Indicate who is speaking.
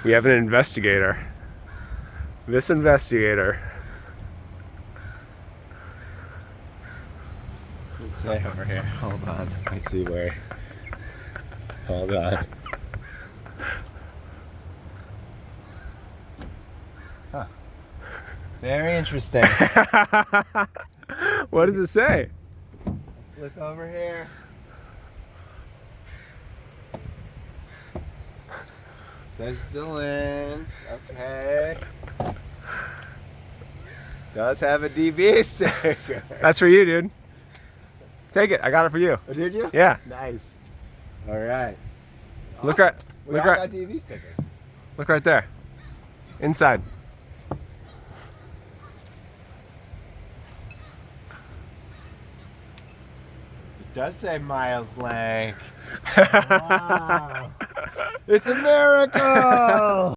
Speaker 1: We have an investigator. This investigator.
Speaker 2: What's it say over here? Hold on. I see where. Hold on. Huh. Very interesting.
Speaker 1: What does it say?
Speaker 2: Let's look over here. Says Dylan. Okay. Does have a DB sticker.
Speaker 1: That's for you, dude. Take it. I got it for you.
Speaker 2: Oh, did you?
Speaker 1: Yeah.
Speaker 2: Nice. All right.
Speaker 1: Look right.
Speaker 2: We
Speaker 1: Look
Speaker 2: all
Speaker 1: right.
Speaker 2: got DB stickers.
Speaker 1: Look right there. Inside.
Speaker 2: It does say Myles Lank. Wow. It's America!